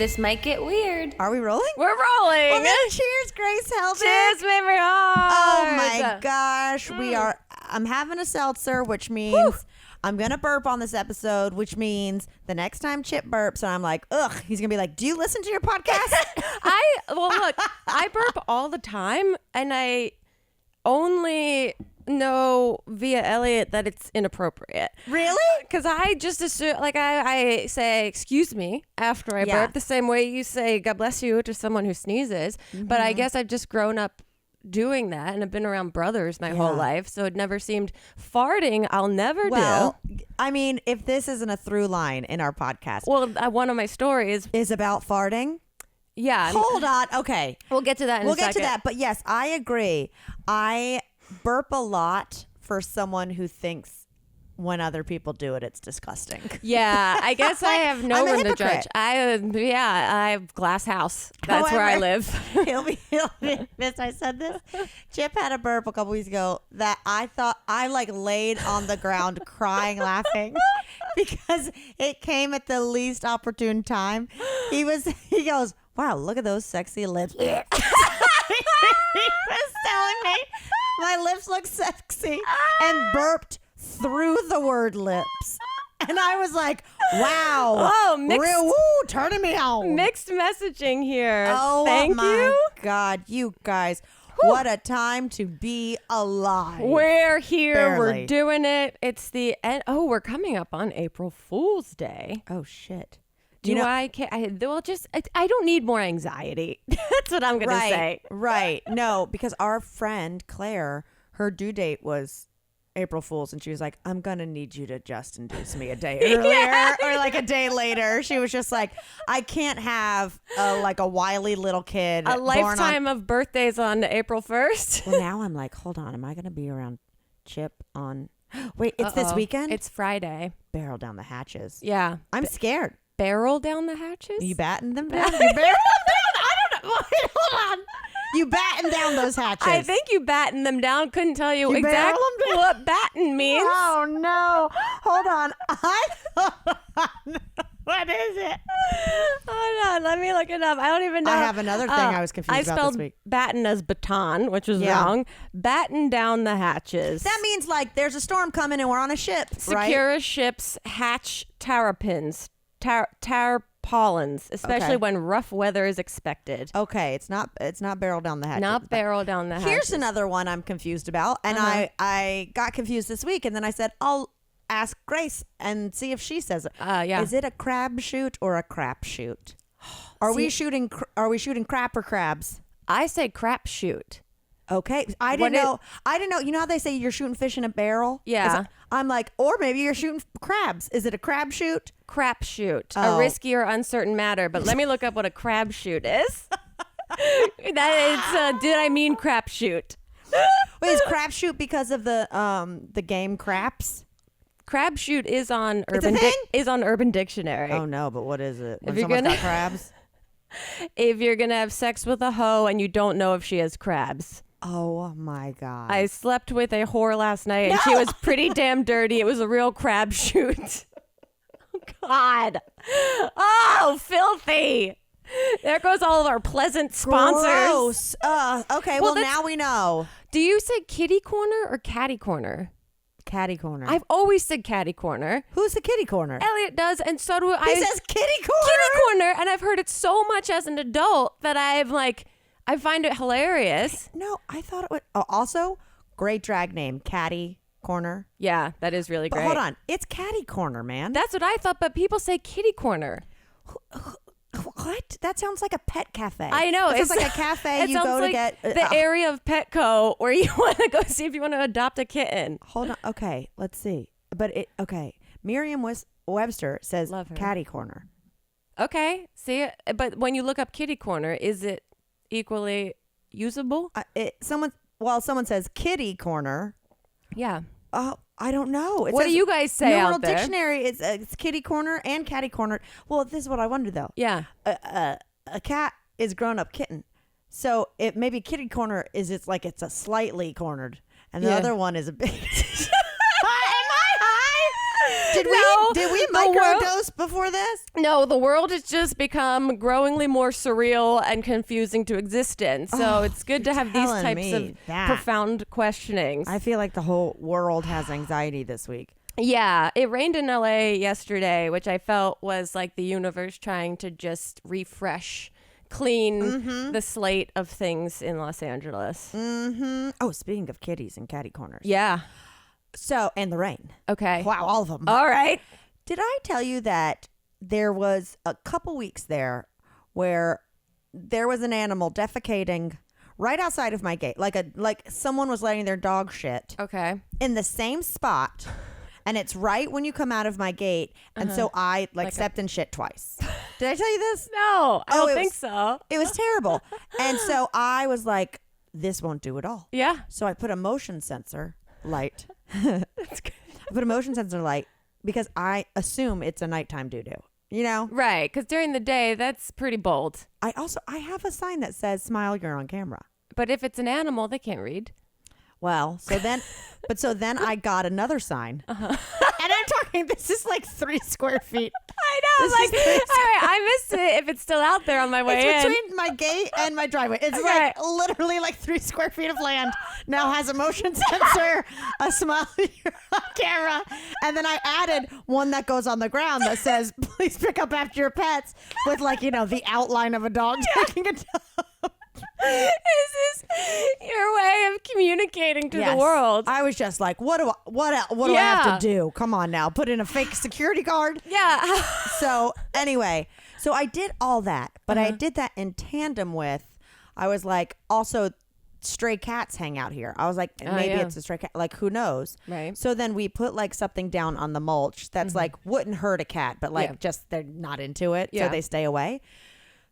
This might get weird. Are we rolling? We're rolling. Well, then cheers, Grace Helbig. Cheers, Mamrie. Oh my gosh. I'm having a seltzer, which means I'm going to burp on this episode, which means the next time Chip burps and I'm like, ugh, he's going to be like, do you listen to your podcast? Look, I burp all the time, and I only know via Elliot that it's inappropriate. Really? Because I just assume, like, I say, excuse me, after I burp, the same way you say, God bless you, to someone who sneezes. Mm-hmm. But I guess I've just grown up doing that, and I've been around brothers my whole life, so it never seemed farting. I'll never do. I mean, if this isn't a through line in our podcast. Well, one of my stories is about farting. Yeah. Hold on. Okay. We'll get to that in a second. We'll get to that. But yes, I agree. I burp a lot for someone who thinks when other people do it, it's disgusting. Yeah, I guess I have no one to judge. I have glass house. That's where I live. He'll be pissed I said this. Chip had a burp a couple weeks ago that I thought I laid on the ground crying, laughing because it came at the least opportune time. He goes, wow, look at those sexy lips. He was telling me my lips look sexy and burped through the word lips. And I was like, wow. Oh, turning me on. Mixed messaging here. Oh, thank my you. God, you guys. What a time to be alive. We're here. Barely. We're doing it. It's the end. Oh, we're coming up on April Fool's Day. Oh, shit. I don't need more anxiety. That's what I'm going to say. Right. No, because our friend Claire, her due date was April Fool's, and she was like, I'm going to need you to just induce me a day earlier or a day later. She was just like, I can't have a wily little kid. A lifetime of birthdays on April 1st. Well, now I'm like, hold on. Am I going to be around Chip on... Wait, it's this weekend? It's Friday. Barrel down the hatches. Yeah. I'm scared. Barrel down the hatches? You batting them down? You barrel them down? I don't know. Wait, hold on. You batten down those hatches. I think you batten them down. Couldn't tell you exactly exactly what batten means. Oh, no. Hold on. What is it? Hold on. Let me look it up. I don't even know. I have another thing I was confused about this week. I spelled batten as baton, which is wrong. Batten down the hatches. That means there's a storm coming and we're on a ship, Secure right? a ship's hatch terrapins. Tarpaulins, especially when rough weather is expected. Okay, it's not barrel down the hatches. Not barrel down the hatches. Here's another one I'm confused about, and I got confused this week, and then I said I'll ask Grace and see if she says it. Is it a crab shoot or a crap shoot? Are we shooting crap or crabs? I say crap shoot. Okay, I didn't know. You know how they say you're shooting fish in a barrel? Yeah. I'm like, or maybe you're shooting crabs. Is it a crab shoot? Crap shoot. A risky or uncertain matter. But let me look up what a crab shoot is. Did I mean crap shoot? Wait, is crap shoot because of the game Craps? Crab shoot is on Urban Dictionary. Oh no, but what is it? When someone's got crabs? If you're gonna have sex with a hoe and you don't know if she has crabs. Oh my God. I slept with a whore last night and she was pretty damn dirty. It was a real crab shoot. Oh, God. Oh, filthy. There goes all of our pleasant sponsors. Gross. Okay, well now we know. Do you say kitty corner or catty corner? Catty corner. I've always said catty corner. Who's the kitty corner? Elliot does, and so do I. He says kitty corner. Kitty corner, and I've heard it so much as an adult that I find it hilarious. No, I thought it would. Oh, also, great drag name, Catty Corner. Yeah, that is really great. But hold on, it's Catty Corner, man. That's what I thought, but people say kitty corner. What? That sounds like a pet cafe. I know. It sounds like a cafe you go to get. The area of Petco where you want to go see if you want to adopt a kitten. Hold on. Okay, let's see. Okay. Merriam-Webster says Catty Corner. Okay. See, but when you look up kitty corner, is it equally usable? Someone says kitty corner. Yeah. Oh, I don't know. What do you guys say out there? Neural Dictionary is it's kitty corner and catty corner. Well, this is what I wonder though. Yeah. A cat is grown up kitten. So it maybe kitty corner is it's a slightly cornered, and the other one is a big. Am I high? Did No, we the world- microdose before this? No, the world has just become growingly more surreal and confusing to exist in. So it's good to have these telling types me of that. profound questionings. I feel like the whole world has anxiety this week. Yeah, it rained in LA yesterday, which I felt was like the universe trying to just refresh, clean the slate of things in Los Angeles. Mm-hmm. Oh, speaking of kitties and catty corners. Yeah. So, and the rain. Okay. Wow, all of them. All right. Did I tell you that there was a couple weeks there where there was an animal defecating right outside of my gate, like someone was letting their dog shit Okay. in the same spot, and it's right when you come out of my gate, and so I stepped in shit twice. Did I tell you this? No, I don't it think was- so. It was terrible, and so I was like, "This won't do at all." Yeah. So I put a motion sensor light. That's good. I put a motion sensor light because I assume it's a nighttime doo-doo. You know? Right, because during the day, that's pretty bold. I have a sign that says "Smile, you're on camera." But if it's an animal, they can't read. Well, so then I got another sign, and I'm talking. This is like 3 square feet. I know. This is Like, all right, I missed it if it's still out there on my way It's in. between my gate and my driveway. It's Okay. like literally like 3 square feet of land. Now has a motion sensor, a smile you're on camera, and then I added one that goes on the ground that says "Please pick up after your pets," with like the outline of a dog taking a dump. This is your way of communicating to the Yes. world. I was just like, what do I have to do? Come on now, put in a fake security guard. Yeah. So anyway, so I did all that, but I did that in tandem with, I was like, also stray cats hang out here. I was like, maybe yeah. it's a stray cat. Like, who knows? Right. So then we put like something down on the mulch that's like wouldn't hurt a cat, but like Yeah. just they're not into it, Yeah. so they stay away.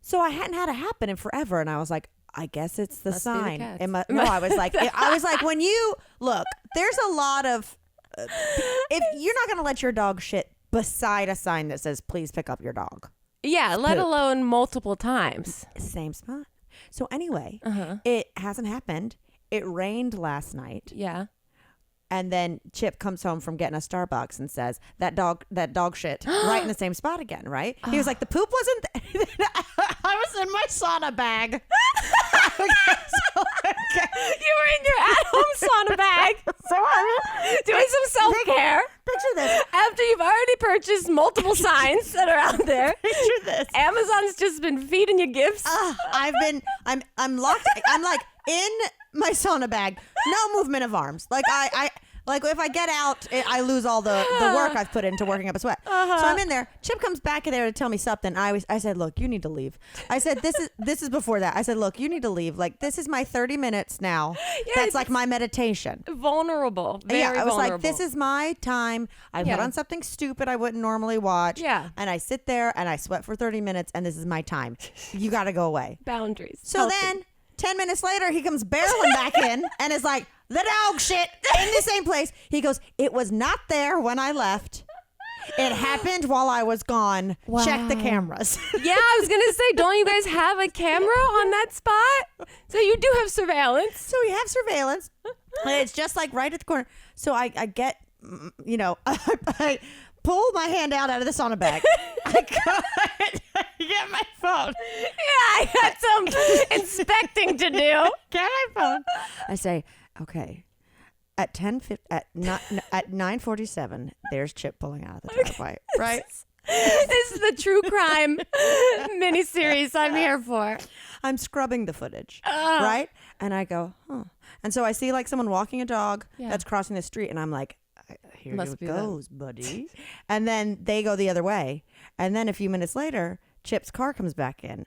So I hadn't had it happen in forever, and I was like, I guess it's the Must be the sign. cats. No, I was like, when you look, there's a lot of if you're not going to let your dog shit beside a sign that says "Please pick up your dog." Yeah, let Poop. alone multiple times. Same spot. So anyway, Uh-huh. it hasn't happened. It rained last night, Yeah. and then Chip comes home from getting a Starbucks and says that dog shit right in the same spot again. Right? He was like, the poop wasn't. I was in my sauna bag. You were in your at-home sauna bag. So I'm Doing some self-care. picture this. After you've already purchased multiple signs that are out there. Picture this. Amazon's just been feeding you gifts. I'm locked. I'm like in my sauna bag. No movement of arms. Like I like if I get out, I lose all the work I've put into working up a sweat. So I'm in there. Chip comes back in there to tell me something. I said, look, you need to leave. I said, this is before that. I said, look, you need to leave. Like, this is my 30 minutes now. That's like my meditation. Vulnerable. Very Yeah, I was vulnerable. like, this is my time. I Yeah. put on something stupid I wouldn't normally watch. Yeah. And I sit there and I sweat for 30 minutes, and this is my time. You got to go away. Boundaries. So Healthy. then 10 minutes later, he comes barreling back in and is like, the dog shit in the same place. He goes, it was not there when I left. It happened while I was gone. Check the Wow. cameras. Yeah, I was gonna say, don't you guys have a camera on that spot? So you do have surveillance. So we have surveillance. And it's just like right at the corner. So I get, I pull my hand out of the sauna bag. I get my phone. Yeah, I got some inspecting to do. Get my phone. I say, okay. At 9:47, there's Chip pulling out of the driveway. Right? This is the true crime miniseries I'm here for. I'm scrubbing the footage, right? And I go, huh. And so I see like someone walking a dog Yeah. that's crossing the street, and I'm like, here Must it be them. goes, buddy. And then they go the other way. And then a few minutes later, Chip's car comes back in.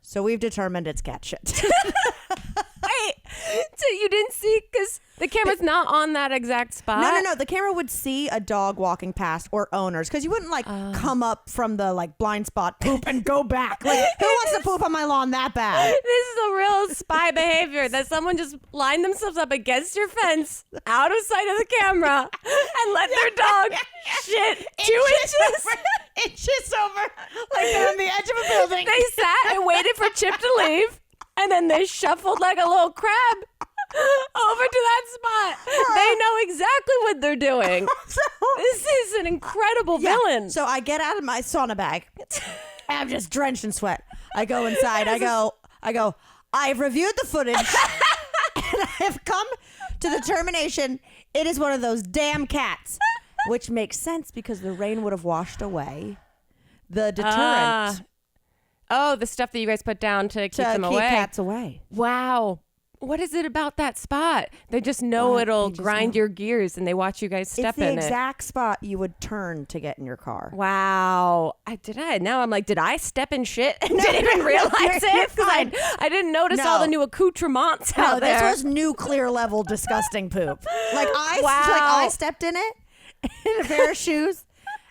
So we've determined it's cat shit. Wait, so you didn't see, because the camera's not on that exact spot? No. The camera would see a dog walking past or owners, because you wouldn't like come up from the like blind spot poop and go back. Like, who wants to poop on my lawn that bad? This is a real spy behavior that someone just lined themselves up against your fence, out of sight of the camera, and let their dog shit 2 inches. Inches over, like they're on the edge of a building. They sat and waited for Chip to leave, and then they shuffled like a little crab over to that spot. They know exactly what they're doing. This is an incredible villain. So I get out of my sauna bag. I'm just drenched in sweat. I go inside. I go, I've reviewed the footage and I have come to the determination it is one of those damn cats, which makes sense because the rain would have washed away the deterrent. The stuff that you guys put down to keep them away. Cats away. Wow. What is it about that spot? They just know it'll grind your gears and they watch you guys step in it. It's the exact spot you would turn to get in your car. Wow. Now I'm like, did I step in shit and didn't even realize it? Because I didn't notice all the new accoutrements out there. This was nuclear level disgusting poop. I stepped in it in a pair of shoes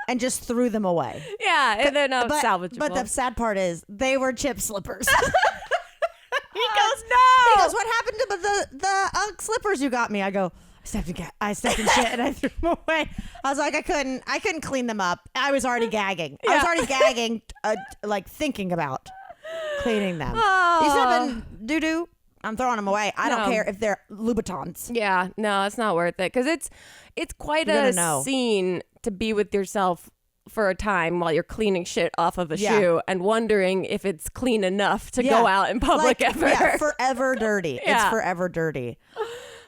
and just threw them away. Yeah, and they're not salvageable. But the sad part is they were chip slippers. He goes, what happened to the slippers you got me? I go, I stepped in shit and I threw them away. I was like, I couldn't clean them up. I was already gagging. I was already gagging, thinking about cleaning them. These have been doo-doo. I'm throwing them away. I don't care if they're Louboutins. Yeah, no, it's not worth it because it's quite a scene to be with yourself for a time while you're cleaning shit off of a shoe and wondering if it's clean enough to go out in public ever. Yeah, forever dirty. Yeah. It's forever dirty.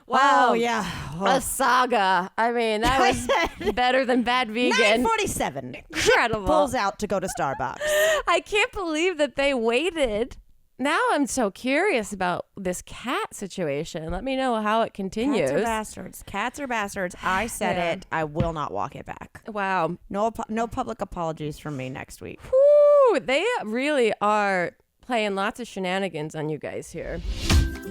Wow. Oh, yeah. A saga. I mean, that was better than Bad Vegan. 9:47. Incredible. Pulls out to go to Starbucks. I can't believe that they waited. Now I'm so curious about this cat situation. Let me know how it continues. Cats are bastards. Cats are bastards. I said it. I will not walk it back. Wow. No public apologies from me next week. Whew, they really are playing lots of shenanigans on you guys here.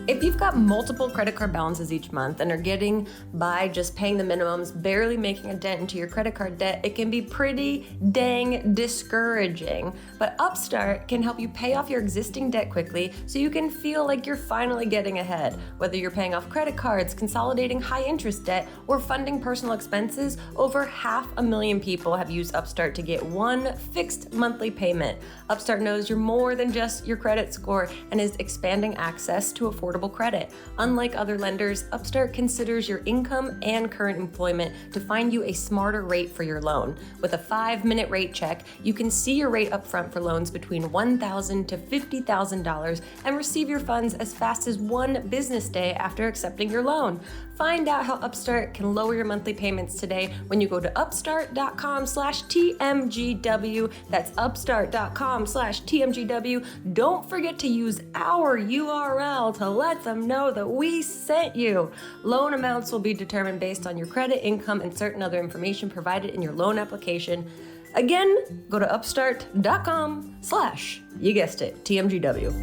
If you've got multiple credit card balances each month and are getting by just paying the minimums, barely making a dent into your credit card debt, it can be pretty dang discouraging. But Upstart can help you pay off your existing debt quickly so you can feel like you're finally getting ahead. Whether you're paying off credit cards, consolidating high interest debt, or funding personal expenses, over 500,000 people have used Upstart to get one fixed monthly payment. Upstart knows you're more than just your credit score and is expanding access to affordable credit. Unlike other lenders, Upstart considers your income and current employment to find you a smarter rate for your loan. With a 5-minute rate check, you can see your rate upfront for loans between $1,000 to $50,000 and receive your funds as fast as 1 business day after accepting your loan. Find out how Upstart can lower your monthly payments today when you go to upstart.com/TMGW. That's upstart.com/TMGW. Don't forget to use our URL to let them know that we sent you. Loan amounts will be determined based on your credit, income, and certain other information provided in your loan application. Again, go to upstart.com/you guessed it, TMGW.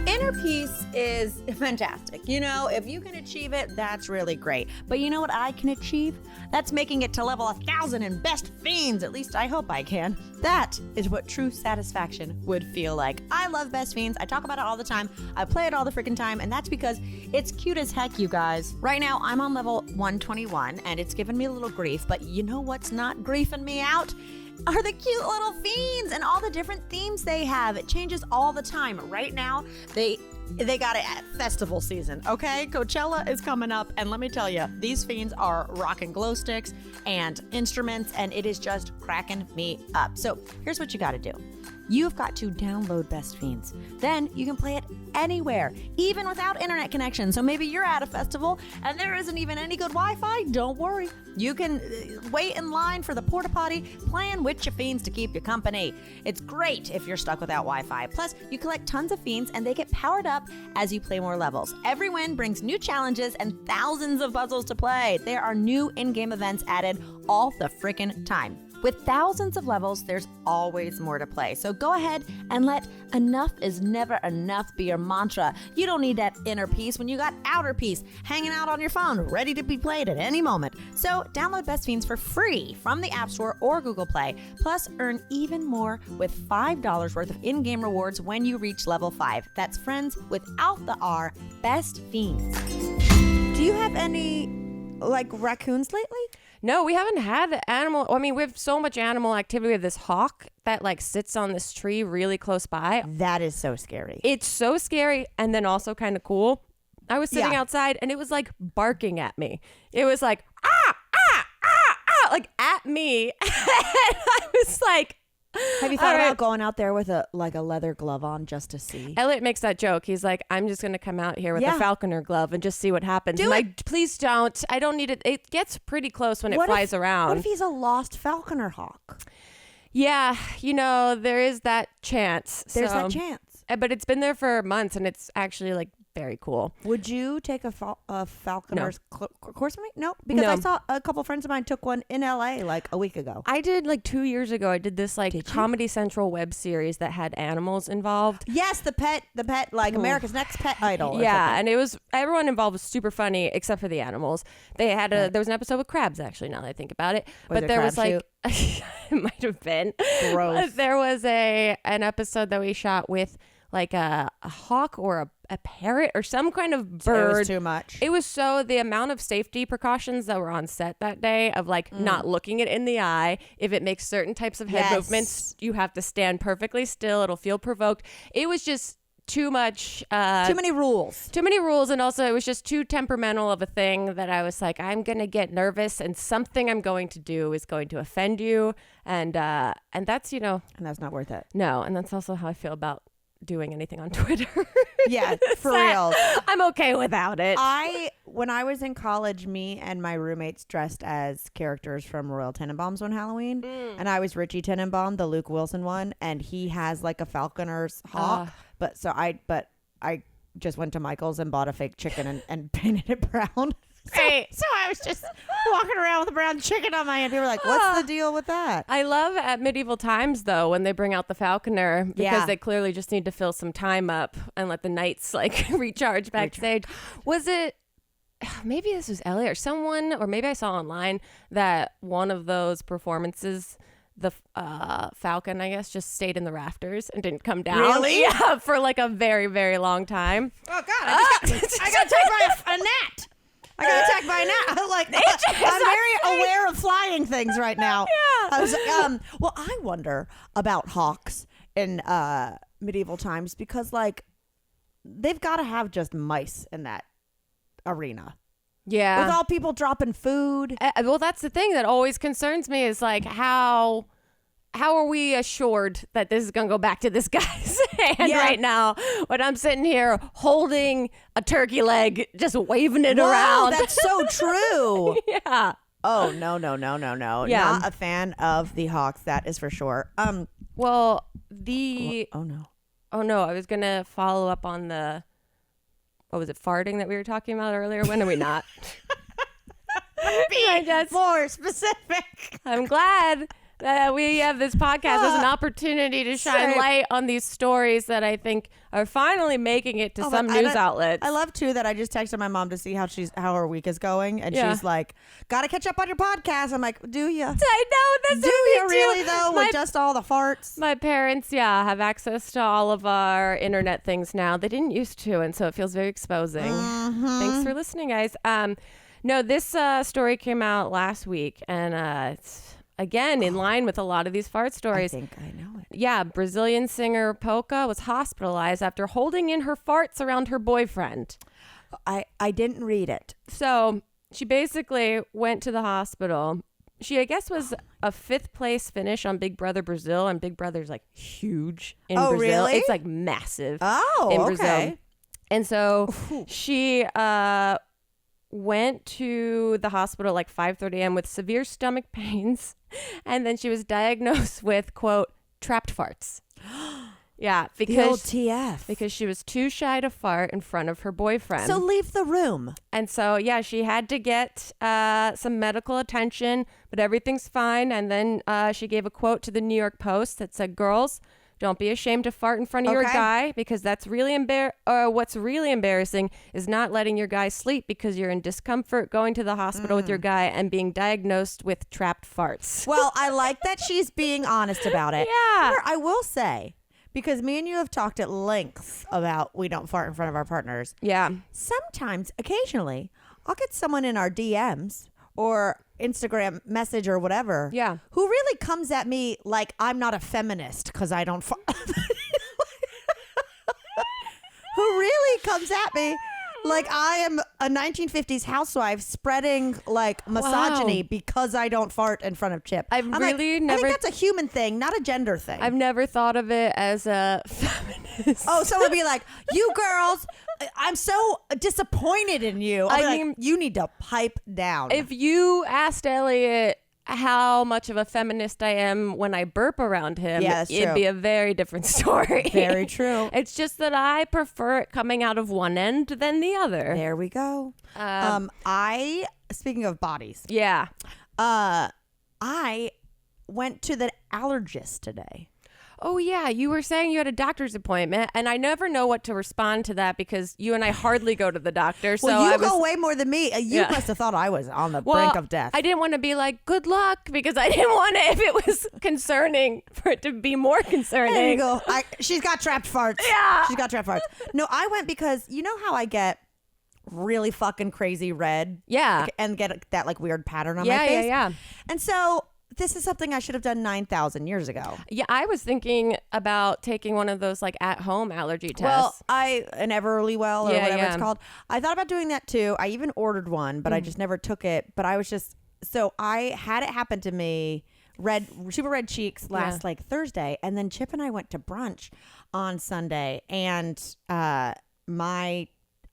Inner peace is fantastic. You know, if you can achieve it, that's really great. But you know what I can achieve? That's making it to level 1,000 in Best Fiends. At least I hope I can. That is what true satisfaction would feel like. I love Best Fiends. I talk about it all the time. I play it all the freaking time, and that's because it's cute as heck, you guys. Right now, I'm on level 121, and it's given me a little grief, but you know what's not griefing me out? Are the cute little fiends and all the different themes they have. It changes all the time. Right now, they got it at festival season, okay? Coachella is coming up, and let me tell you, these fiends are rocking glow sticks and instruments, and it is just cracking me up. So here's what you got to do. You've got to download Best Fiends. Then you can play it anywhere, even without internet connection. So maybe you're at a festival and there isn't even any good Wi-Fi. Don't worry. You can wait in line for the porta potty, playing with your fiends to keep you company. It's great if you're stuck without Wi-Fi. Plus, you collect tons of fiends and they get powered up as you play more levels. Every win brings new challenges and thousands of puzzles to play. There are new in-game events added all the frickin' time. With thousands of levels, there's always more to play. So go ahead and let enough is never enough be your mantra. You don't need that inner peace when you got outer peace hanging out on your phone, ready to be played at any moment. So download Best Fiends for free from the App Store or Google Play. Plus, earn even more with $5 worth of in-game rewards when you reach level 5. That's friends without the R, Best Fiends. Do you have any, raccoons lately? No, we haven't had animal. I mean, we have so much animal activity. We have this hawk that sits on this tree really close by. That is so scary. It's so scary and then also kind of cool. I was sitting Yeah. outside and it was like barking at me. It was like, ah, ah, ah, ah, like at me. And I was like, Have you thought all right. about going out there with a leather glove on just to see? Elliot makes that joke. He's like, I'm just going to come out here with Yeah. a falconer glove and just see what happens. Do I'm it. like, please don't. I don't need it. It gets pretty close when it What flies if, around. What if he's a lost falconer hawk? Yeah, there is that chance. There's So- that chance. But it's been there for months and it's actually like very cool. Would you take a falconer's course with me? No, because No. I saw a couple friends of mine took one in LA like a week ago. I did like 2 years ago. I did this like Did you? Comedy Central web series that had animals involved. Yes, the pet, like America's Next Pet Idol. or Yeah, something. and it was everyone involved was super funny except for the animals. They had there was an episode with crabs actually. Now that I think about it, Was but it there was crab like it might have been. Gross. But there was an episode that we shot with like a hawk or a parrot or some kind of bird. It was too much. It was so the amount of safety precautions that were on set that day of like not looking it in the eye. If it makes certain types of head Yes. movements, you have to stand perfectly still. It'll feel provoked. It was just too much. Too many rules. Too many rules, and also it was just too temperamental of a thing that I was like, I'm gonna get nervous, and something I'm going to do is going to offend you, and that's And that's not worth it. no, and that's also how I feel about doing anything on Twitter. Yeah, for real. I'm okay without it. When I was in college, me and my roommates dressed as characters from Royal Tenenbaums on Halloween, and I was Richie Tenenbaum, the Luke Wilson one, and he has like a falconer's hawk. But I just went to Michael's and bought a fake chicken and painted it brown. So I was just walking around with a brown chicken on my hand. People were like, "What's the deal with that?" I love at medieval times though when they bring out the falconer because Yeah. they clearly just need to fill some time up and let the knights like recharge backstage. Was it maybe this was Elliot or someone, or maybe I saw online that one of those performances the falcon, I guess, just stayed in the rafters and didn't come down. Really? Yeah, for like a very, very long time. Oh God! I got attacked by a gnat. I got attacked by a gnat. I'm very aware of flying things right now. Yeah. I was well, I wonder about hawks in medieval times because like they've got to have just mice in that arena. Yeah. With all people dropping food. Well, that's the thing that always concerns me is like how are we assured that this is going to go back to this guy's hand right now when I'm sitting here holding a turkey leg, just waving it Whoa, around? that's so true. Yeah. Oh, no. Yeah. Not a fan of the hawks, that is for sure. Well, Oh no. Oh no, I was going to follow up on the, what was it, farting that we were talking about earlier? When are we not? More specific. I'm glad that we have this podcast as an opportunity to shine Same. light on these stories that I think are finally making it to some news outlets. I love too that I just texted my mom to see how her week is going, and she's like, "Gotta catch up on your podcast." I'm like, "Do you? I know that's Do you really though? With just all the farts?" My parents, have access to all of our internet things now. They didn't used to, and so it feels very exposing. Thanks for listening, guys. No, this story came out last week, and it's again in line with a lot of these fart stories. I think I know it. Yeah, Brazilian singer Polka was hospitalized after holding in her farts around her boyfriend. I didn't read it. So she basically went to the hospital. She, I guess, was a 5th place finish on Big Brother Brazil, and Big Brother's like huge in Brazil. Really? It's like massive Oh, in Brazil. okay. And so she went to the hospital like 5:30 a.m. with severe stomach pains, and then she was diagnosed with, quote, trapped farts. Yeah, The old TF. because she was too shy to fart in front of her boyfriend. So leave the room. And so, yeah, she had to get some medical attention, but everything's fine. And then she gave a quote to the New York Post that said, "Girls, don't be ashamed to fart in front of your guy, because that's really what's really embarrassing is not letting your guy sleep because you're in discomfort, going to the hospital with your guy, and being diagnosed with trapped farts." Well, I like that she's being honest about it. Yeah. However, I will say, because me and you have talked at length about we don't fart in front of our partners. Yeah. Sometimes, occasionally, I'll get someone in our DMs or Instagram message or whatever. Yeah. Who really comes at me like I'm not a feminist because I don't fart. Who really comes at me Like I am a 1950s housewife spreading like misogyny because I don't fart in front of Chip. I've I'm really like, never. I think that's a human thing, not a gender thing. I've never thought of it as a feminist. Oh, someone would be like, "You girls, I'm so disappointed in you." I'll be like, you need to pipe down. If you asked Elliot how much of a feminist I am when I burp around him, it'd be a very different story. Very true. It's just that I prefer it coming out of one end than the other. There we go. Speaking of bodies. Yeah. I went to the allergist today. Oh, yeah. You were saying you had a doctor's appointment, and I never know what to respond to that because you and I hardly go to the doctor. So Well, you go way more than me. You must have thought I was on the brink of death. I didn't want to be like, good luck, because I didn't want to, if it was concerning, for it to be more concerning. There you go. She's got trapped farts. Yeah. She's got trapped farts. No, I went because you know how I get really fucking crazy red? Yeah. And get that like weird pattern on my face? Yeah. And so this is something I should have done 9,000 years ago. Yeah, I was thinking about taking one of those like at-home allergy tests. Well, an Everlywell or whatever it's called. I thought about doing that too. I even ordered one, but I just never took it. But I was just, so I had it happen to me, super red cheeks last like Thursday. And then Chip and I went to brunch on Sunday and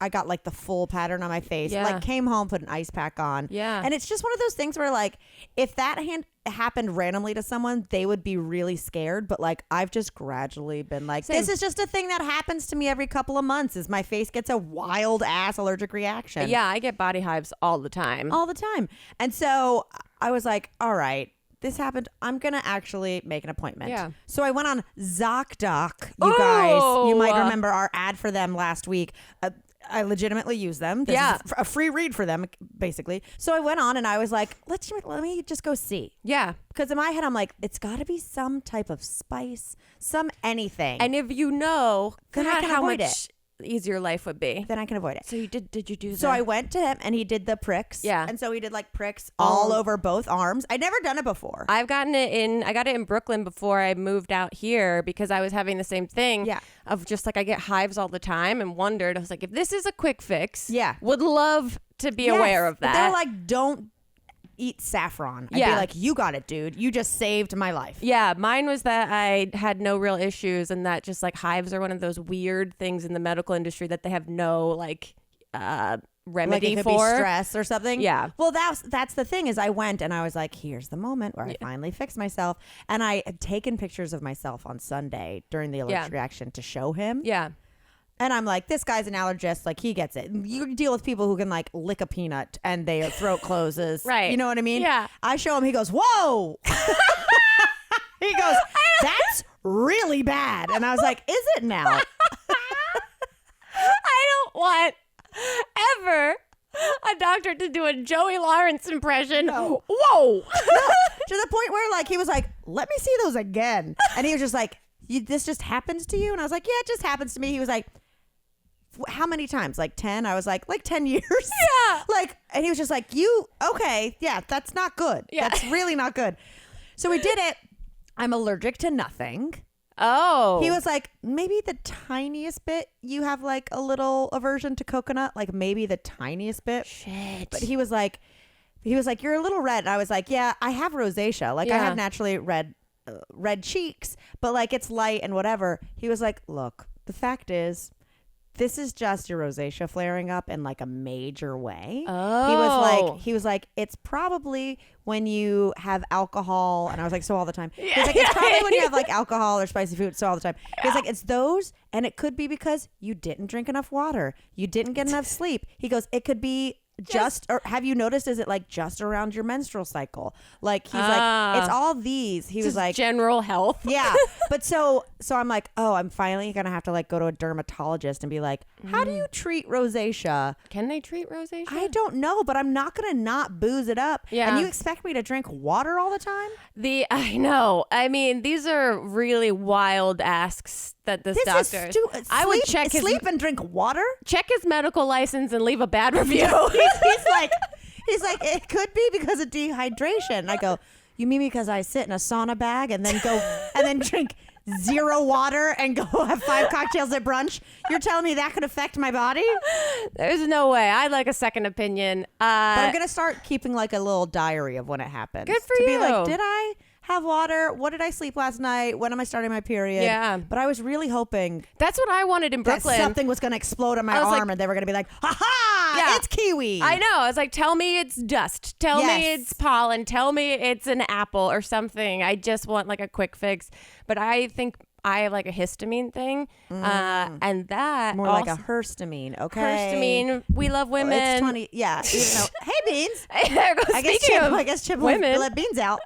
I got like the full pattern on my face. Yeah. Like came home, put an ice pack on. Yeah. And it's just one of those things where like if that happened randomly to someone, they would be really scared. But like I've just gradually been like, this is just a thing that happens to me every couple of months is my face gets a wild ass allergic reaction. Yeah, I get body hives all the time. All the time. And so I was like, all right. This happened. I'm going to actually make an appointment. Yeah. So I went on ZocDoc, you guys. You might remember our ad for them last week. I legitimately use them. This is a free read for them, basically. So I went on and I was like, let me just go see. Yeah. Because in my head, I'm like, it's got to be some type of spice, some anything. And if you know, Then I can how avoid much easier life would be. Then I can avoid it. So you did you do that? So I went to him and he did the pricks. Yeah. And so he did like pricks all over both arms. I'd never done it before. I got it in Brooklyn before I moved out here because I was having the same thing. Yeah. Of just like I get hives all the time and wondered, I was like, if this is a quick fix, would love to be aware of that. They're like, don't eat saffron. I'd be like, you got it, dude. You just saved my life. Yeah, mine was that I had no real issues and that just like hives are one of those weird things in the medical industry that they have no like remedy like it could for. be stress or something. Yeah. Well, that's the thing is I went and I was like, here's the moment where I finally fixed myself. And I had taken pictures of myself on Sunday during the allergic reaction to show him. Yeah. And I'm like, this guy's an allergist. Like, he gets it. You deal with people who can, like, lick a peanut and their throat closes. Right. You know what I mean? Yeah. I show him. He goes, whoa. He goes, that's really bad. And I was like, is it now? I don't want ever a doctor to do a Joey Lawrence impression. No. Whoa. No, to the point where, like, he was like, let me see those again. And he was just like, this just happens to you? And I was like, yeah, it just happens to me. He was like, how many times? Like 10? I was like 10 years. Yeah. Like, and he was just like, okay, yeah, that's not good. Yeah. That's really not good. So we did it. I'm allergic to nothing. Oh. He was like, maybe the tiniest bit you have like a little aversion to coconut, like maybe the tiniest bit. Shit. But he was like, you're a little red. And I was like, yeah, I have rosacea. Like I have naturally red cheeks, but like it's light and whatever. He was like, look, the fact is, this is just your rosacea flaring up in like a major way. Oh. He was like, it's probably when you have alcohol. And I was like, so all the time. He was like, it's probably when you have like alcohol or spicy food. So all the time. He was like, it's those. And it could be because you didn't drink enough water. You didn't get enough sleep. He goes, it could be or have you noticed, is it like just around your menstrual cycle? Like he's like, it's all these. He was like general health. Yeah. But so I'm like, oh, I'm finally gonna have to like go to a dermatologist and be like, how do you treat rosacea? Can they treat rosacea? I don't know, but I'm not gonna not booze it up. Yeah. And you expect me to drink water all the time? I know. I mean, these are really wild asks that this doctor. I would check sleep and drink water. Check his medical license and leave a bad review. he's like, it could be because of dehydration. And I go, you mean because I sit in a sauna bag and then go and then drink 0 water and go have 5 cocktails at brunch, you're telling me that could affect my body? There's no way. I'd like a second opinion. But I'm going to start keeping like a little diary of when it happens. Good for to you. be like, did I have water? What did I sleep last night? When am I starting my period? Yeah. But I was really hoping That's what I wanted in that Brooklyn. something was going to explode on my I was arm like- and they were going to be like, ha-ha, Yeah. it's kiwi. I know. I was like, tell me it's dust. Tell me Yes. it's pollen. Tell me it's an apple or something. I just want like a quick fix. But I think I have like a histamine thing. And that More also, like a histamine, okay? histamine. We love women. It's 20, yeah. Even though, hey, Beans. There goes. I guess Speaking Chip, of I guess Chip women. let Beans out.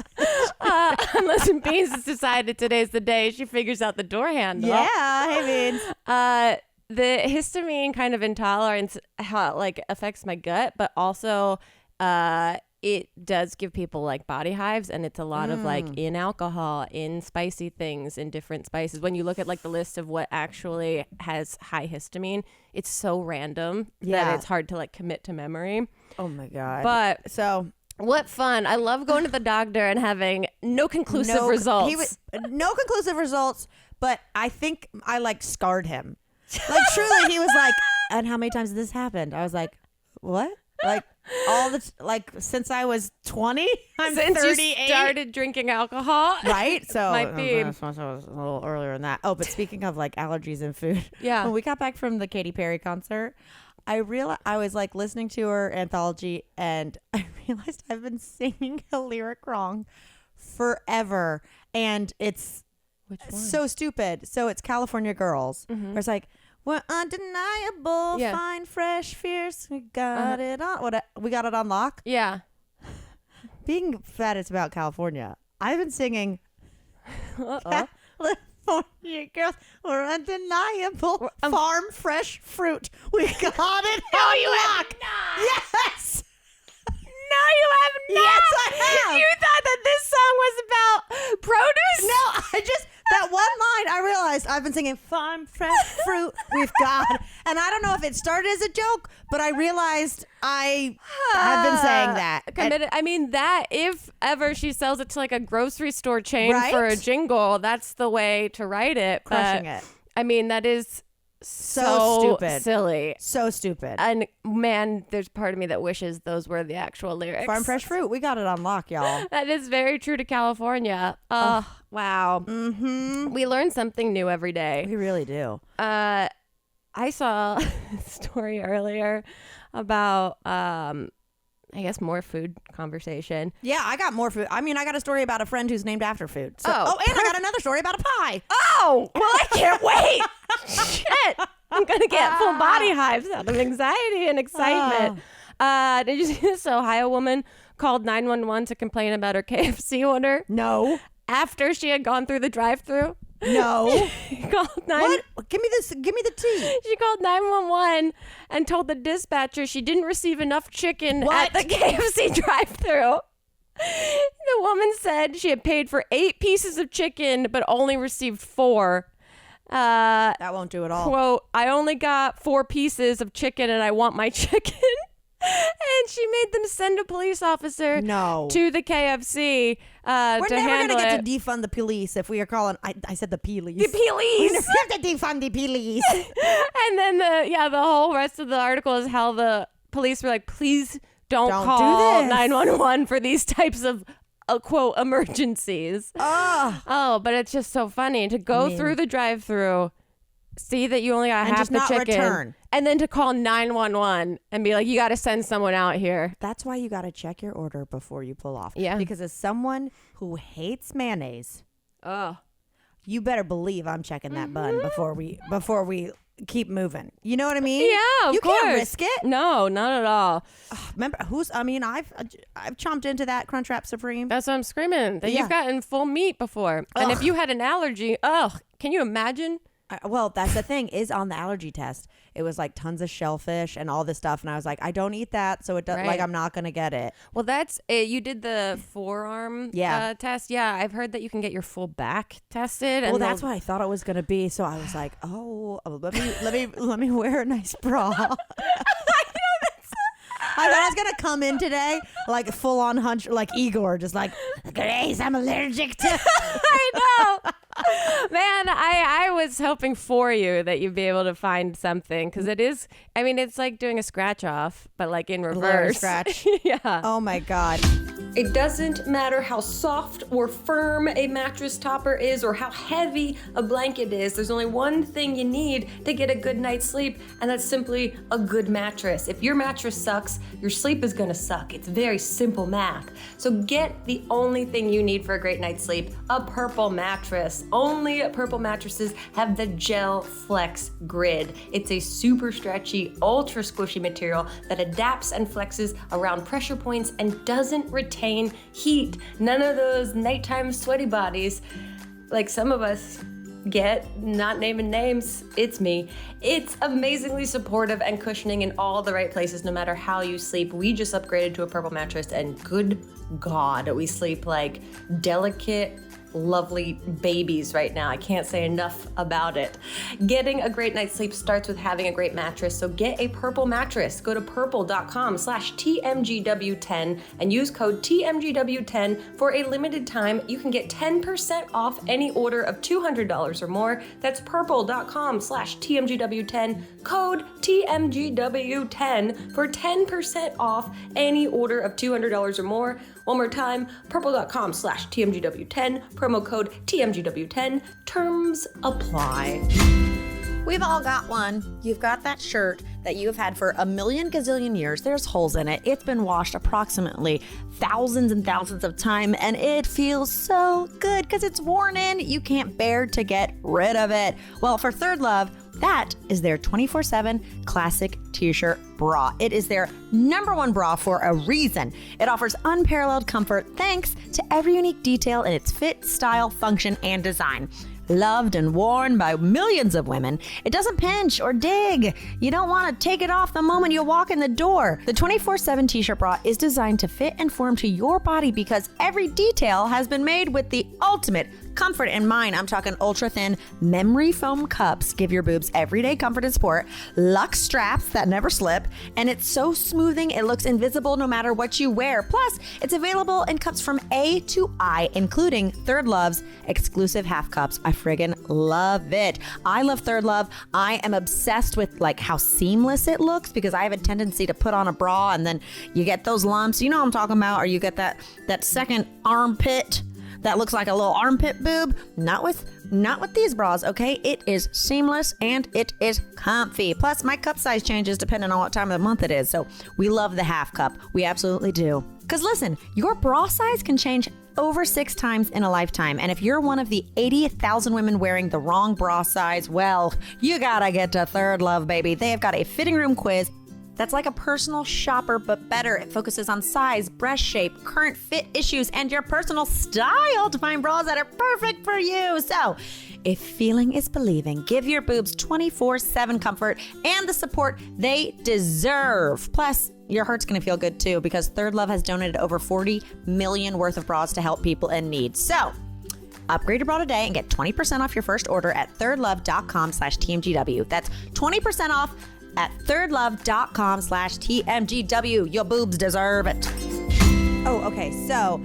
Unless Beans has decided today's the day she figures out the door handle. Yeah, hey, Beans. The histamine kind of intolerance how it, like affects my gut, but also it does give people like body hives, and it's a lot of like in alcohol, in spicy things, in different spices. When you look at like the list of what actually has high histamine, it's so random Yeah. that it's hard to like commit to memory. Oh, my God. But So... what fun. I love going to the doctor and having no conclusive results. No conclusive results, but I think I like scarred him. Like truly, he was like, and how many times has this happened? I was like, what? Like all the like since I was 20, I'm Since 38. you started drinking alcohol. Right? So Might be. I suppose I was a little earlier than that. Oh, but speaking of like allergies and food, Yeah. when we got back from the Katy Perry concert, I realized I was like listening to her anthology, and I realized I've been singing a lyric wrong forever, and it's Which one? so stupid. So it's California Girls. Where it's like, we're undeniable, Yeah. fine, fresh, fierce. We got it on. We got it on lock. Yeah. Being that it's about California, I've been singing Uh-oh. California Girls. We're undeniable, farm fresh fruit. We got it on lock. Yes. No, you have not. Yes, I have. You thought that this song was about produce? No, I just, that one line, I realized I've been singing farm fresh fruit we've got. And I don't know if it started as a joke, but I realized I have been saying that. Committed. I mean, that if ever she sells it to like a grocery store chain Right? for a jingle, that's the way to write it. Crushing But, it. I mean, that is So stupid. silly. So stupid. And man, there's part of me that wishes those were the actual lyrics. Farm fresh fruit, we got it on lock, y'all. That is very true to California. Oh, wow. Mm-hmm. We learn something new every day. We really do. I saw a story earlier about, I guess, more food conversation. Yeah, I got more food. I mean, I got a story about a friend who's named after food. So, Oh, and I got another story about a pie. Oh, well, I can't wait. Shit. I'm going to get full body hives out of anxiety and excitement. Did you see this Ohio woman called 911 to complain about her KFC order No. after she had gone through the drive-thru? No. She called What? Give me this. Give me the tea. She called 911 and told the dispatcher she didn't receive enough chicken What? at the KFC drive-thru. The woman said she had paid for 8 pieces of chicken but only received 4. That won't do it all. Quote, I only got 4 pieces of chicken and I want my chicken. And she made them send a police officer No. to the KFC We're to never handle going it. to defund the police if we are calling. I said the police. The We police. never have to defund the police. And then the whole rest of the article is how the police were like, please don't Don't call do this. 911 for these types of quote emergencies. Oh. Oh, but it's just so funny to go through the drive-through, see that you only got And half just the not chicken, return. and then to call 911 and be like, you got to send someone out here. That's why you got to check your order before you pull off. Yeah. Because as someone who hates mayonnaise, Oh, you better believe I'm checking that bun before we keep moving. You know what I mean? yeah, of You course. can't risk it. No, not at all. Remember I've chomped into that Crunchwrap Supreme. That's what I'm screaming. That Yeah. you've gotten full meat before, and if you had an allergy, can you imagine? Well, that's the thing is on the allergy test, it was like tons of shellfish and all this stuff. And I was like, I don't eat that. So it does Right. like, I'm not going to get it. Well, that's it. You did the forearm test. Yeah, I've heard that you can get your full back tested. And Well, that's what I thought it was going to be. So I was like, oh, let me wear a nice bra. I thought I was going to come in today like full on hunch, like Igor, just like, Grace, I'm allergic to. I know. Man, I was hoping for you that you'd be able to find something because it is, I mean, it's like doing a scratch off, but like in reverse. Scratch. Yeah. Oh my God. It doesn't matter how soft or firm a mattress topper is or how heavy a blanket is. There's only one thing you need to get a good night's sleep, and that's simply a good mattress. If your mattress sucks, your sleep is gonna suck. It's very simple math. So get the only thing you need for a great night's sleep, a Purple mattress. Only Purple mattresses have the Gel Flex Grid. It's a super stretchy, ultra squishy material that adapts and flexes around pressure points and doesn't retain heat. None of those nighttime sweaty bodies like some of us get, not naming names, it's me. It's amazingly supportive and cushioning in all the right places no matter how you sleep. We just upgraded to a Purple mattress and good God, we sleep like delicate, lovely babies right now. I can't say enough about it. Getting a great night's sleep starts with having a great mattress, so get a Purple mattress. Go to purple.com/TMGW10 and use code TMGW10 for a limited time. You can get 10% off any order of $200 or more. That's purple.com/TMGW10, code TMGW10 for 10% off any order of $200 or more. One more time, purple.com/TMGW10, promo code TMGW10, terms apply. We've all got one. You've got that shirt that you've had for a million gazillion years. There's holes in it. It's been washed approximately thousands and thousands of times, and it feels so good because it's worn in. You can't bear to get rid of it. Well, for Third Love, that is their 24/7 classic t-shirt bra. It is their #1 bra for a reason. It offers unparalleled comfort thanks to every unique detail in its fit, style, function, and design. Loved and worn by millions of women, it doesn't pinch or dig. You don't want to take it off the moment you walk in the door. The 24/7 t-shirt bra is designed to fit and form to your body because every detail has been made with the ultimate comfort in mind. I'm talking ultra thin memory foam cups give your boobs everyday comfort and support, luxe straps that never slip, and it's so smoothing it looks invisible no matter what you wear. Plus, it's available in cups from A to I, including Third Love's exclusive half cups. I friggin' love it. I love Third Love. I am obsessed with like how seamless it looks because I have a tendency to put on a bra and then you get those lumps. You know what I'm talking about? Or you get that second armpit that looks like a little armpit boob. Not with these bras, okay? It is seamless and it is comfy. Plus, my cup size changes depending on what time of the month it is. So we love the half cup. We absolutely do. Because listen, your bra size can change over 6 times in a lifetime. And if you're one of the 80,000 women wearing the wrong bra size, well, you gotta get to Third Love, baby. They have got a fitting room quiz that's like a personal shopper, but better. It focuses on size, breast shape, current fit issues, and your personal style to find bras that are perfect for you. So, if feeling is believing, give your boobs 24/7 comfort and the support they deserve. Plus, your heart's gonna feel good too because Third Love has donated over 40 million worth of bras to help people in need. So, upgrade your bra today and get 20% off your first order at thirdlove.com/TMGW. That's 20% off at thirdlove.com/TMGW. Your boobs deserve it. Oh, okay. So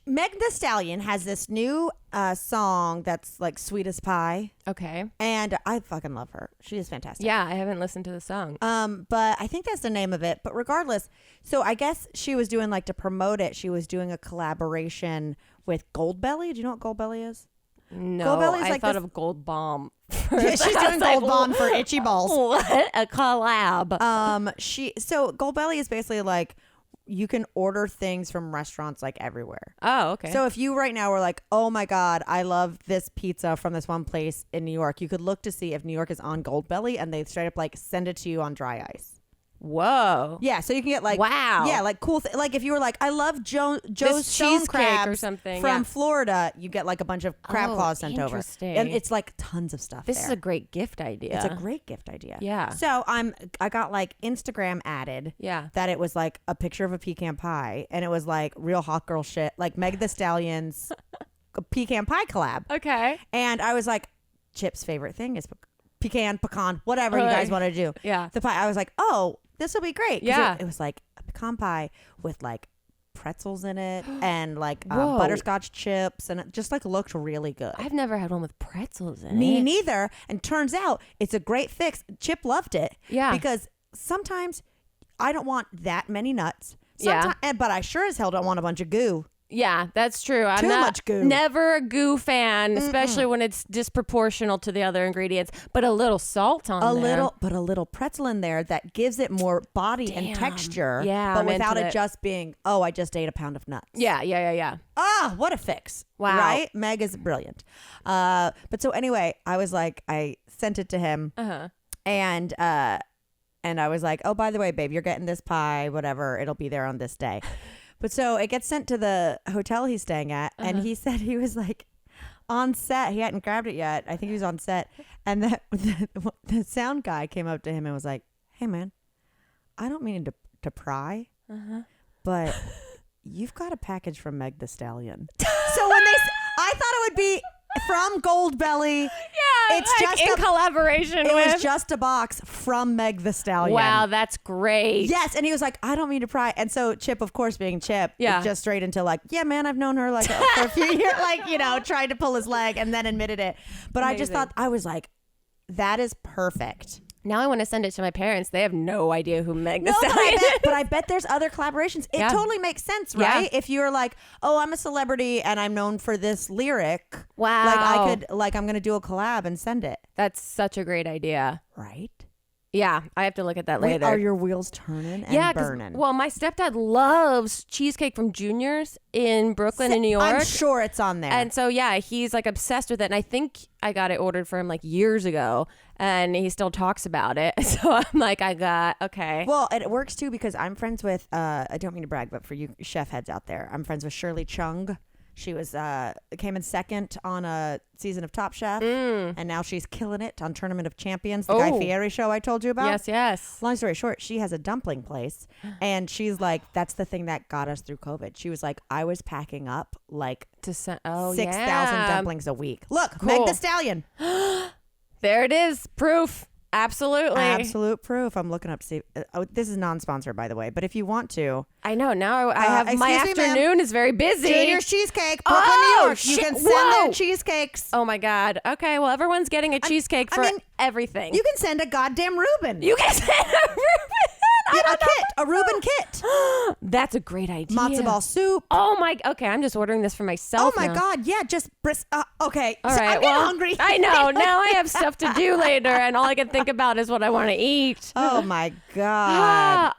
Meg the Stallion has this new song that's like sweet as pie. Okay. And I fucking love her. She is fantastic. Yeah, I haven't listened to the song. But I think that's the name of it. But regardless, so I guess she was doing like to promote it, she was doing a collaboration with Goldbelly. Do you know what Goldbelly is? No, Goldbelly is I like thought this- of Gold Bomb. Yeah, she's doing Gold Bond for itchy balls. What a collab! So Goldbelly is basically like you can order things from restaurants like everywhere. Oh, okay. So if you right now were like, oh my God, I love this pizza from this one place in New York, you could look to see if New York is on Goldbelly and they straight up like send it to you on dry ice. Whoa. Yeah, so you can get like wow. Yeah, like cool. Like if you were like, I love Joe's stone cheesecake crabs or something from Florida, you get like a bunch of crab claws sent over, interesting. and it's like tons of stuff. This is a great gift idea. It's a great gift idea. Yeah. So I got like Instagram added. Yeah. That it was like a picture of a pecan pie, and it was like real hot girl shit, like Meg the Stallion's pecan pie collab. Okay. And I was like, Chip's favorite thing is pecan, whatever you guys want to do. Yeah. The pie. I was like, oh, this will be great. Yeah. It was like a pecan pie with like pretzels in it and like Whoa. butterscotch chips, and it just like looked really good. I've never had one with pretzels in Me it. neither. And turns out it's a great fix. Chip loved it. Yeah. Because sometimes I don't want that many nuts. Yeah. But I sure as hell don't want a bunch of goo. Yeah, that's true. I'm Too not, much goo. Never a goo fan, especially when it's disproportional to the other ingredients. But a little salt on there. But a little pretzel in there that gives it more body and texture. Yeah, But I'm without into it just being, oh, I just ate a pound of nuts. Yeah. Ah, what a fix. Wow. Right? Meg is brilliant. But so anyway, I was like, I sent it to him. Uh-huh. And I was like, oh, by the way, babe, you're getting this pie, whatever. It'll be there on this day. But so it gets sent to the hotel he's staying at. And he said he was like on set. He hadn't grabbed it yet. I think he was on set. And the sound guy came up to him and was like, hey, man, I don't mean to pry, but you've got a package from Meg the Stallion. So when I thought it would be from Goldbelly. Yeah, it's like just in collaboration It with. was just a box from Meg the Stallion. Wow, that's great. Yes, and he was like, I don't mean to pry. And so Chip, of course, being Chip, just straight into like, yeah, man, I've known her like for a few years, like, tried to pull his leg and then admitted it. But I just thought, I was like, that is perfect. Now I want to send it to my parents. They have no idea who Meg the No, Stallion is. but I bet there's other collaborations. It totally makes sense, right? If you're like, oh, I'm a celebrity and I'm known for this lyric. Wow. I'm going to do a collab and send it. That's such a great idea. Right? Yeah, I have to look at that Wait, later. are your wheels turning and burning? Well, my stepdad loves cheesecake from Junior's in Brooklyn and New York. I'm sure it's on there. And so, yeah, he's like obsessed with it. And I think I got it ordered for him like years ago. And he still talks about it. So I'm like, okay. Well, it works too because I'm friends with, I don't mean to brag, but for you chef heads out there, I'm friends with Shirley Chung. She was came in second on a season of Top Chef, and now she's killing it on Tournament of Champions, the Guy Fieri show I told you about. Yes. Long story short, she has a dumpling place, and she's like, that's the thing that got us through COVID. She was like, I was packing up like 6,000 dumplings a week. Look, Cool. Meg the Stallion. There it is. Proof. Absolutely. Absolute proof. I'm looking up. See, this is non-sponsored, by the way. But if you want to, I know. Now I have my excuse me, afternoon is very busy. Junior's Cheesecake, Brooklyn, New York. You shit. can send Whoa. their cheesecakes. Oh my God. Okay. Well, everyone's getting a cheesecake for everything. You can send a goddamn Reuben. You can send a Reuben. A Reuben kit. That's a great idea. Matzo ball soup. Oh my. Okay, I'm just ordering this for myself. Oh my now. God. Yeah, just okay. All so right. I'm getting hungry. I know. Now I have stuff to do later, and all I can think about is what I want to eat. Oh my God.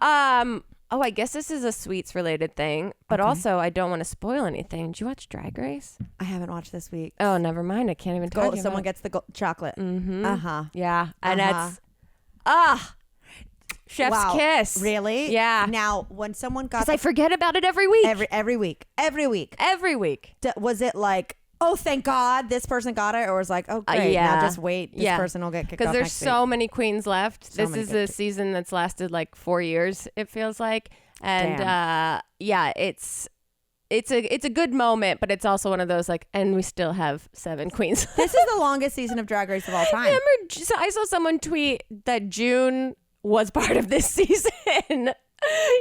Oh, I guess this is a sweets related thing, but also I don't want to spoil anything. Did you watch Drag Race? I haven't watched this week. Oh, never mind. I can't even talk about Someone it. gets the chocolate. Mm-hmm. Uh-huh. Yeah. And that's chef's Wow. kiss. Really? Yeah. Now, when someone got Because I forget about it every week. every week. Every week. Was it like, oh, thank God this person got it, or was like, oh, great, now just wait, this person will get kicked off Because there's next so week. many queens left. So This many is good a season that's lasted like 4 years, it feels like. And Damn. it's a good moment, but it's also one of those like, and we still have 7 queens. This is the longest season of Drag Race of all time. So I saw someone tweet that June was part of this season.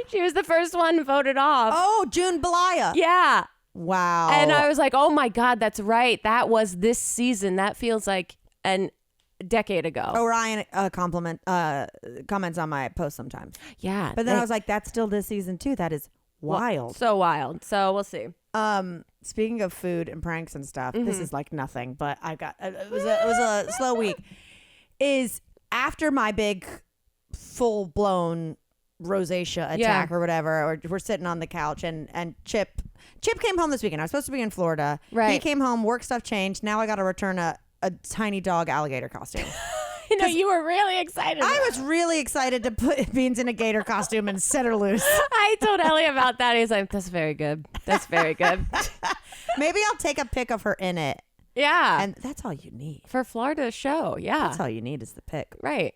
She was the first one voted off. Oh, June Belaya. Yeah. Wow. And I was like, oh my God, that's right. That was this season. That feels like a decade ago. Orion comments on my post sometimes. Yeah. But then I was like, that's still this season too. That is wild. So wild. So we'll see. Speaking of food and pranks and stuff, this is like nothing, but I got it was a slow week. Is after my big full blown rosacea attack or whatever, or we're sitting on the couch and Chip came home this weekend. I was supposed to be in Florida. Right. He came home, work stuff changed. Now I got to return a tiny dog alligator costume. You know, you were really excited. I was really excited to put Beans in a gator costume and set her loose. I told Ellie about that. He's like, that's very good. That's very good. Maybe I'll take a pic of her in it. Yeah. And that's all you need. For Florida show. Yeah. That's all you need is the pic. Right.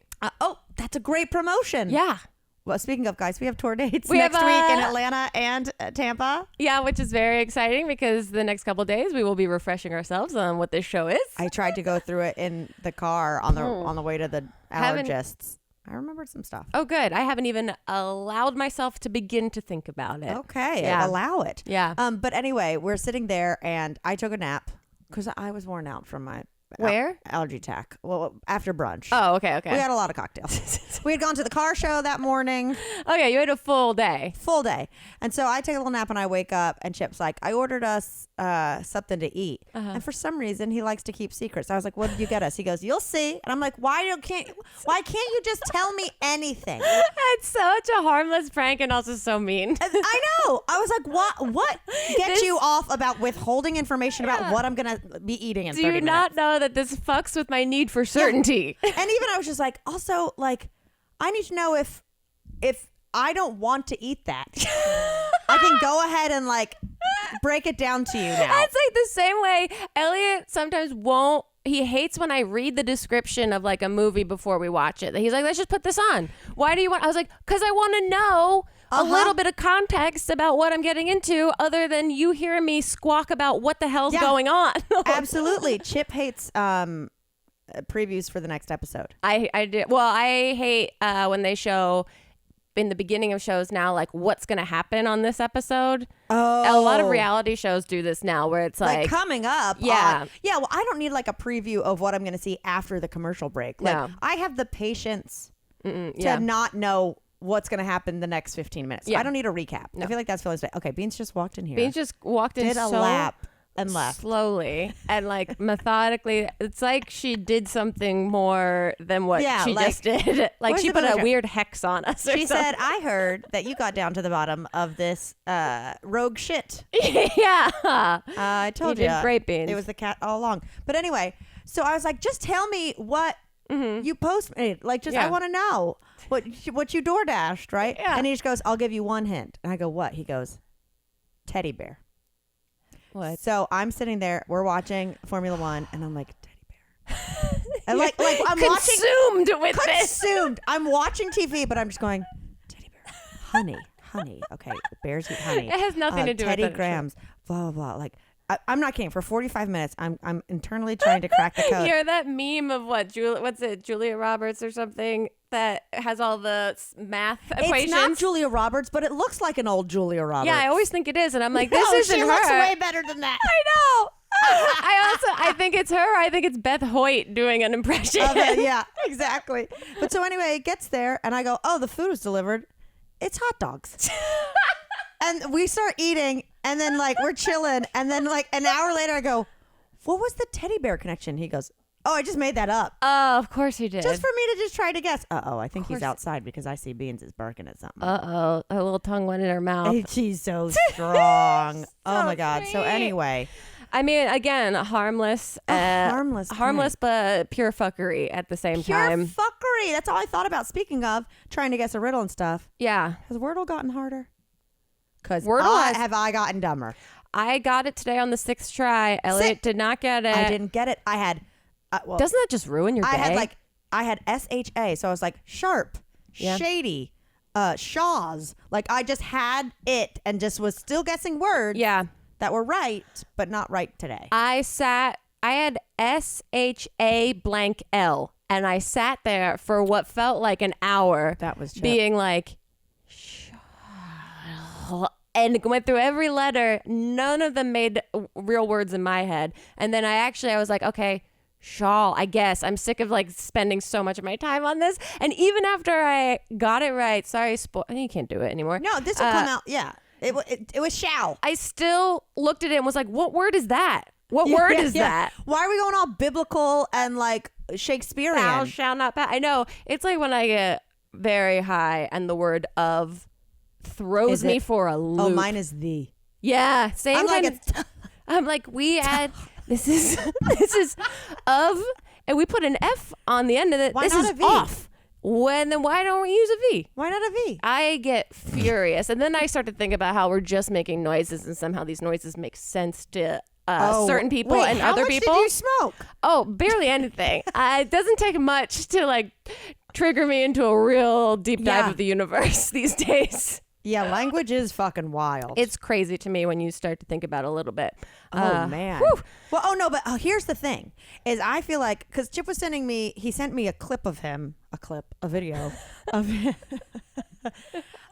That's a great promotion. Yeah. Well, speaking of, guys, we have tour dates We next have, week in Atlanta and Tampa. Yeah, which is very exciting because the next couple of days we will be refreshing ourselves on what this show is. I tried to go through it in the car on the way to the allergists. I remembered some stuff. Oh, good. I haven't even allowed myself to begin to think about it. Okay, Yeah. allow it. Yeah. But anyway, we're sitting there, and I took a nap because I was worn out from my Where? allergy attack. Well, after brunch. Oh, okay. We had a lot of cocktails. We had gone to the car show that morning. Okay, you had a full day. Full day. And so I take a little nap and I wake up and Chip's like, I ordered us something to eat. And for some reason he likes to keep secrets. I was like, what did you get us? He goes, you'll see. And I'm like, why can't you just tell me anything? It's such a harmless prank and also so mean. I know. I was like, what gets you off about withholding information about what I'm going to be eating in 30 minutes? Do you not know that this fucks with my need for certainty? And even I was just like, also, like, I need to know if I don't want to eat that, I can go ahead and like break it down to you now. That's like the same way Elliot sometimes won't. He hates when I read the description of like a movie before we watch it. He's like, let's just put this on. Why do you want? I was like, because I want to know a little bit of context about what I'm getting into other than you hearing me squawk about what the hell's going on. Absolutely. Chip hates previews for the next episode. I do. Well, I hate when they show in the beginning of shows now, like what's going to happen on this episode. Oh. A lot of reality shows do this now where it's like coming up. Yeah. Yeah. Well, I don't need like a preview of what I'm going to see after the commercial break. Like No. I have the patience to not know what's going to happen the next 15 minutes. Yeah. I don't need a recap. I feel like that's feeling okay. Beans just walked in here. Beans just walked in did a so lap and left. slowly and like methodically. It's like she did something more than what she like, just did. Like where's she the put a mother- weird hex on us. Or She something. said, I heard that you got down to the bottom of this rogue shit. Yeah. I told You you. did great, Beans. It was the cat all along. But anyway, so I was like, just tell me what you postmated. Like, just I want to know what you door dashed, right? Yeah. And he just goes, I'll give you one hint. And I go, what? He goes, teddy bear. What? So I'm sitting there, we're watching Formula One, and I'm like, teddy bear. And like I'm consumed with this. consumed. I'm watching TV, but I'm just going, teddy bear, honey. Okay, bears eat honey. It has nothing to do with Teddy it. Grahams, blah blah blah. Like I'm not kidding. For 45 minutes, I'm internally trying to crack the code. You're that meme of what's it, Julia Roberts or something that has all the math equations. It's not Julia Roberts, but it looks like an old Julia Roberts. Yeah, I always think it is, and I'm like, No, this isn't she her. looks way better than that. I know. I think it's her. I think it's Beth Hoyt doing an impression. Yeah, exactly. But so anyway, it gets there, and I go, oh, the food is delivered. It's hot dogs. And we start eating, and then like we're chilling, and then like an hour later I go, what was the teddy bear connection? He goes, oh, I just made that up. Oh, of course he did. Just for me to just try to guess. I think he's outside because I see Beans is barking at something. A little tongue went in her mouth. She's so strong. Oh my God. So sweet. anyway. I mean, again, harmless. Harmless, but pure fuckery at the same Pure time. fuckery. That's all I thought about. Speaking of trying to guess a riddle and stuff. Yeah. Has Wordle gotten harder? Because Wordle have I gotten dumber? I got it today on the 6th try. Elliot did not get it. I didn't get it. I had. Doesn't that just ruin your day? I had SHA. So I was like sharp, shady, Shaws. Like I just had it and just was still guessing words. Yeah. That were right, but not right today. I had SHA blank L, and I sat there for what felt like an hour. That was Chip. being like, and went through every letter. None of them made real words in my head. And then I was like, okay, shawl, I guess. I'm sick of like spending so much of my time on this. And even after I got it right, sorry, you can't do it anymore. No, this will come out. Yeah. It was shall. I still looked at it and was like, what word is that? What word is that? Why are we going all biblical and like Shakespearean? Thou shall not pass. I know. It's like when I get very high and the word of throws me for a loop. Oh, mine is the. Yeah. Same I'm kind like of. I'm like, we add, this is of, and we put an F on the end of it. Why this not is a V? off. Then why don't we use a V? Why not a V? I get furious. And then I start to think about how we're just making noises and somehow these noises make sense to certain people and other people. How much did you smoke? Oh, barely anything. It doesn't take much to like trigger me into a real deep dive of the universe these days. Yeah, language is fucking wild. It's crazy to me when you start to think about it a little bit. Oh man. Well, but here's the thing: is I feel like because Chip was sending me, he sent me a video of him,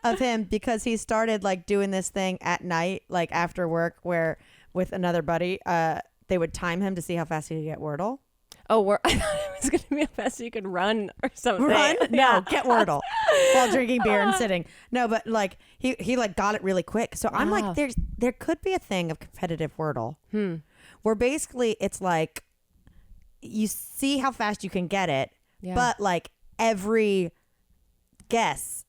of him because he started like doing this thing at night, like after work, where with another buddy, they would time him to see how fast he could get Wordle. Oh, I thought it was going to be how fast you could run or something. Run? Yeah. No, get Wordle while drinking beer and sitting. No, but like he like got it really quick. So I'm like, there could be a thing of competitive Wordle where basically it's like you see how fast you can get it, but like every guess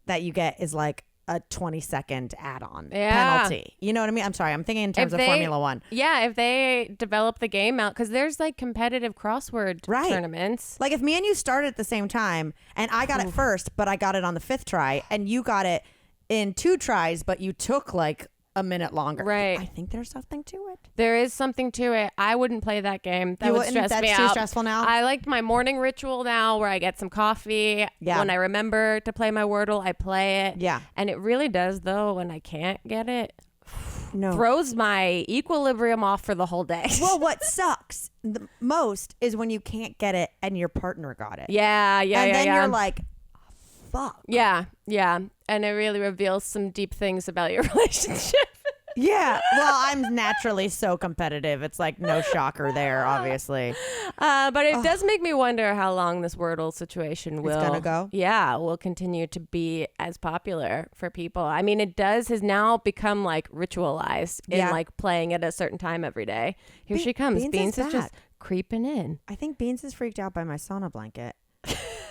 that you get is like a 20-second add-on penalty. You know what I mean? I'm sorry. I'm thinking in terms of Formula One. Yeah, if they develop the game out, because there's like competitive crossword tournaments. Like if me and you started at the same time and I got it first, but I got it on the 5th try and you got it in 2 tries, but you took like a minute longer. Right. I think there's something to it. There is something to it. I wouldn't play that game. That would stress me out. That's too stressful now? I like my morning ritual now where I get some coffee. Yeah. When I remember to play my Wordle, I play it. Yeah. And it really does, though, when I can't get it. No. Throws my equilibrium off for the whole day. Well, what sucks the most is when you can't get it and your partner got it. Yeah. And then you're like, fuck. Yeah. And it really reveals some deep things about your relationship. Yeah. Well, I'm naturally so competitive. It's like no shocker there, obviously. But it does make me wonder how long this Wordle situation will go. Yeah, will continue to be as popular for people. I mean, it has now become like ritualized in like playing at a certain time every day. Here she comes. Beans is just creeping in. I think Beans is freaked out by my sauna blanket.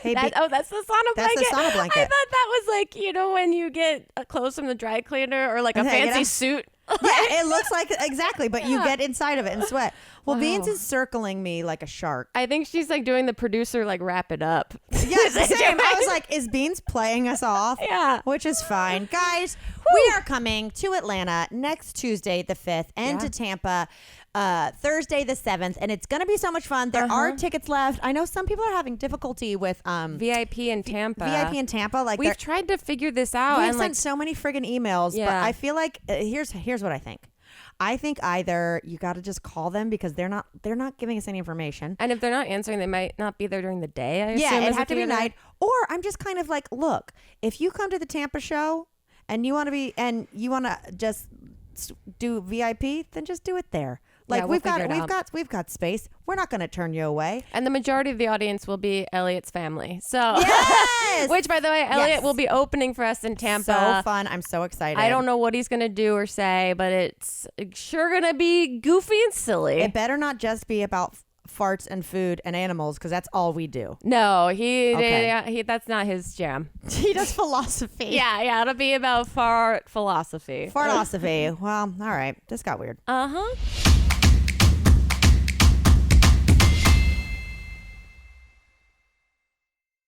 Hey, that's the sauna blanket. That's the sauna blanket. I thought that was like, when you get clothes from the dry cleaner or like a fancy suit. Yeah, it looks like exactly, but you get inside of it and sweat. Well, Beans is circling me like a shark. I think she's like doing the producer like wrap it up. Yes, same. I was like, is Beans playing us off? Yeah. Which is fine. Guys, we are coming to Atlanta next Tuesday the 5th and to Tampa Thursday the 7th, and it's going to be so much fun. There are tickets left. I know some people are having difficulty with VIP in Tampa. VIP in Tampa. Like we've tried to figure this out. We've and sent so many friggin' emails, but I feel like here's what I think. I think either you got to just call them because they're not giving us any information. And if they're not answering, they might not be there during the day. I assume it'd have to be night. Or I'm just kind of like, look, if you come to the Tampa show and you want to just do VIP, then just do it there. Like we've got space. We're not going to turn you away. And the majority of the audience will be Elliot's family. So yes! Which, by the way, Elliot will be opening for us in Tampa. So fun. I'm so excited. I don't know what he's going to do or say, but it's sure going to be goofy and silly. It better not just be about farts and food and animals because that's all we do. No, he that's not his jam. He does philosophy. Yeah, it'll be about fart philosophy. Fartosophy. Well, all right. This got weird. Uh-huh.